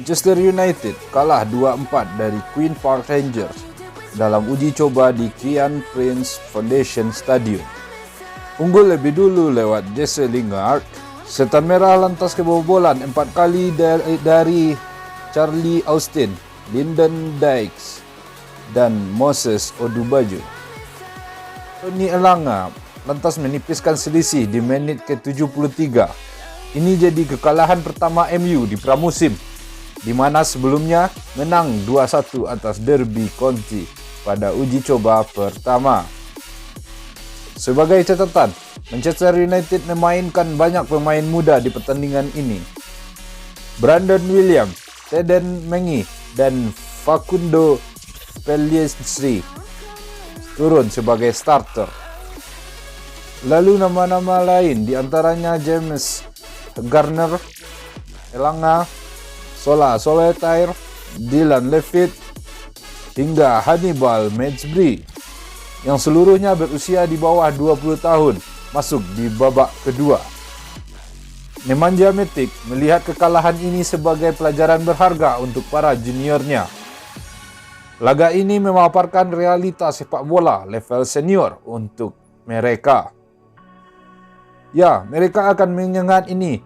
Manchester United kalah 2-4 dari Queen Park Rangers dalam uji coba di Kian Prince Foundation Stadium. Unggul lebih dulu lewat Jesse Lingard, Setan Merah lantas kebobolan 4 kali dari Charlie Austin, Lyndon Dykes, dan Moses Odubajo. Tony Elanga lantas menipiskan selisih di menit ke-73. Ini jadi kekalahan pertama MU di pramusim, di mana sebelumnya menang 2-1 atas Derby County pada uji coba pertama. Sebagai catatan, Manchester United memainkan banyak pemain muda di pertandingan ini. Brandon Williams, Teden Mengi, dan Facundo Pelliestri turun sebagai starter. Lalu nama-nama lain diantaranya James Garner, Elanga, Sola Solitaire, Dylan Levitt, hingga Hannibal Mejbri yang seluruhnya berusia di bawah 20 tahun masuk di babak kedua. Nemanja Matic melihat kekalahan ini sebagai pelajaran berharga untuk para juniornya. Laga ini memaparkan realitas sepak bola level senior untuk mereka. Ya, mereka akan menyengat ini.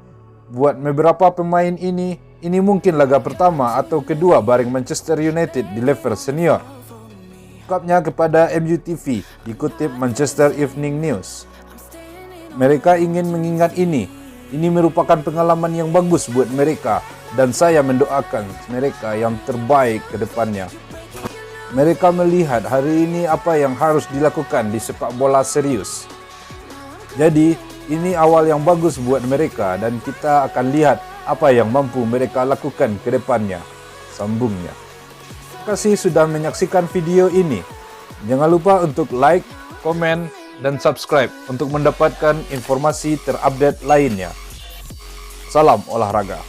Buat beberapa pemain ini mungkin laga pertama atau kedua bareng Manchester United di level senior. Ungkapnya kepada MUTV, dikutip Manchester Evening News. Mereka ingin mengingat ini. Ini merupakan pengalaman yang bagus buat mereka dan saya mendoakan mereka yang terbaik ke depannya. Mereka melihat hari ini apa yang harus dilakukan di sepak bola serius. Jadi, ini awal yang bagus buat mereka dan kita akan lihat apa yang mampu mereka lakukan ke depannya, sambungnya. Terima kasih sudah menyaksikan video ini. Jangan lupa untuk like, komen, dan subscribe untuk mendapatkan informasi terupdate lainnya. Salam olahraga.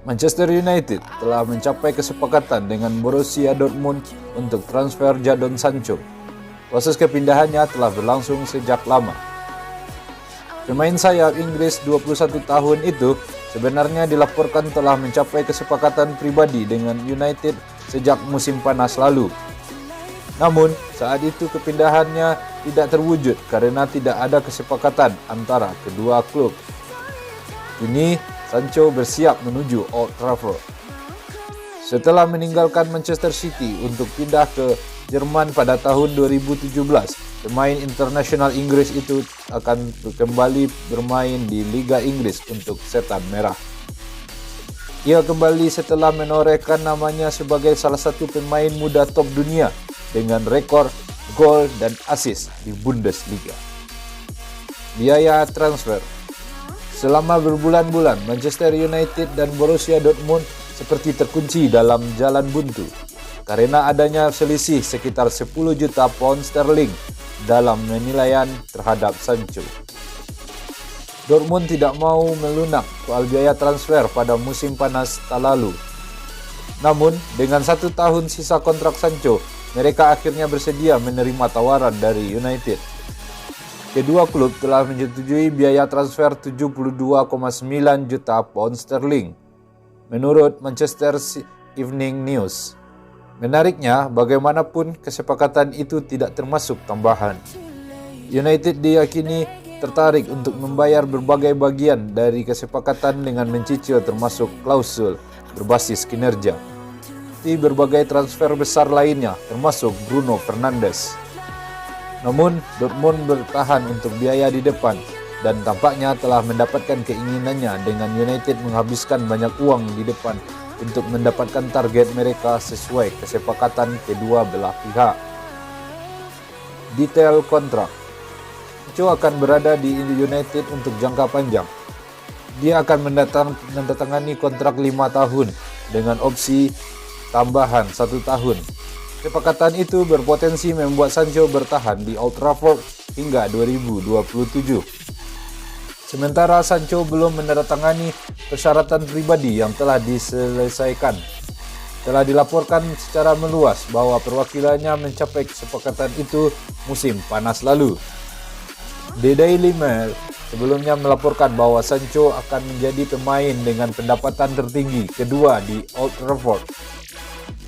Manchester United telah mencapai kesepakatan dengan Borussia Dortmund untuk transfer Jadon Sancho. Proses kepindahannya telah berlangsung sejak lama. Pemain sayap Inggris 21 tahun itu sebenarnya dilaporkan telah mencapai kesepakatan pribadi dengan United sejak musim panas lalu. Namun, saat itu kepindahannya tidak terwujud karena tidak ada kesepakatan antara kedua klub. Kini, Sancho bersiap menuju Old Trafford. Setelah meninggalkan Manchester City untuk pindah ke Jerman pada tahun 2017, pemain internasional Inggris itu akan kembali bermain di Liga Inggris untuk Setan Merah. Ia kembali setelah menorehkan namanya sebagai salah satu pemain muda top dunia dengan rekor gol dan assist di Bundesliga. Biaya transfer. Selama berbulan-bulan, Manchester United dan Borussia Dortmund seperti terkunci dalam jalan buntu karena adanya selisih sekitar 10 juta pound sterling dalam penilaian terhadap Sancho. Dortmund tidak mau melunak soal biaya transfer pada musim panas tak lalu. Namun, dengan 1 tahun sisa kontrak Sancho, mereka akhirnya bersedia menerima tawaran dari United. Kedua klub telah menyetujui biaya transfer 72,9 juta pound sterling, menurut Manchester Evening News. Menariknya, bagaimanapun kesepakatan itu tidak termasuk tambahan. United diyakini tertarik untuk membayar berbagai bagian dari kesepakatan dengan mencicil termasuk klausul berbasis kinerja. Di berbagai transfer besar lainnya, termasuk Bruno Fernandes. Namun, Dortmund bertahan untuk biaya di depan dan tampaknya telah mendapatkan keinginannya dengan United menghabiskan banyak uang di depan untuk mendapatkan target mereka sesuai kesepakatan kedua belah pihak. Detail kontrak. Sancho akan berada di United untuk jangka panjang. Dia akan mendatangani kontrak 5 tahun dengan opsi tambahan 1 tahun. Kesepakatan itu berpotensi membuat Sancho bertahan di Old Trafford hingga 2027. Sementara Sancho belum menandatangani persyaratan pribadi yang telah diselesaikan. Telah dilaporkan secara meluas bahwa perwakilannya mencapai kesepakatan itu musim panas lalu. The Daily Mail sebelumnya melaporkan bahwa Sancho akan menjadi pemain dengan pendapatan tertinggi kedua di Old Trafford.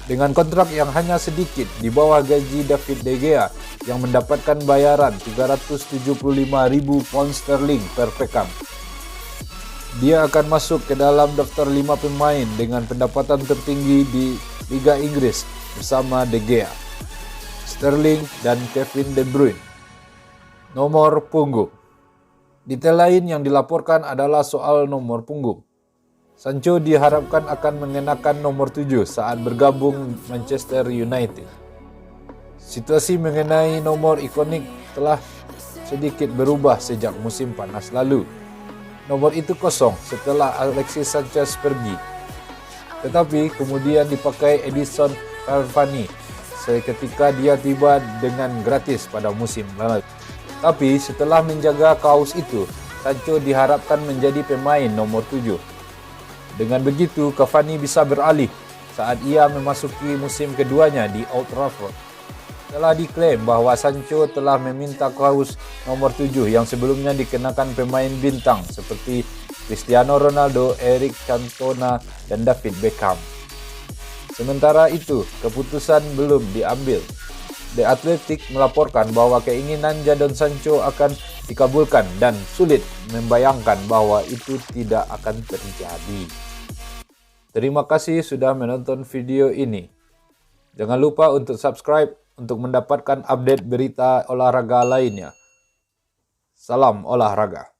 Dengan kontrak yang hanya sedikit di bawah gaji David De Gea yang mendapatkan bayaran 375.000 pound sterling per pekan. Dia akan masuk ke dalam daftar 5 pemain dengan pendapatan tertinggi di Liga Inggris bersama De Gea, Sterling, dan Kevin De Bruyne. Nomor punggung. Detail lain yang dilaporkan adalah soal nomor punggung. Sancho diharapkan akan mengenakan nomor 7 saat bergabung Manchester United. Situasi mengenai nomor ikonik telah sedikit berubah sejak musim panas lalu. Nomor itu kosong setelah Alexis Sanchez pergi. Tetapi kemudian dipakai Edinson Cavani seketika dia tiba dengan gratis pada musim lalu. Tapi setelah menjaga kaos itu, Sancho diharapkan menjadi pemain nomor 7. Dengan begitu, Cavani bisa beralih saat ia memasuki musim keduanya di Old Trafford. Telah diklaim bahwa Sancho telah meminta kaos nomor 7 yang sebelumnya dikenakan pemain bintang seperti Cristiano Ronaldo, Eric Cantona, dan David Beckham. Sementara itu, keputusan belum diambil. The Athletic melaporkan bahwa keinginan Jadon Sancho akan dikabulkan dan sulit membayangkan bahwa itu tidak akan terjadi. Terima kasih sudah menonton video ini. Jangan lupa untuk subscribe untuk mendapatkan update berita olahraga lainnya. Salam olahraga.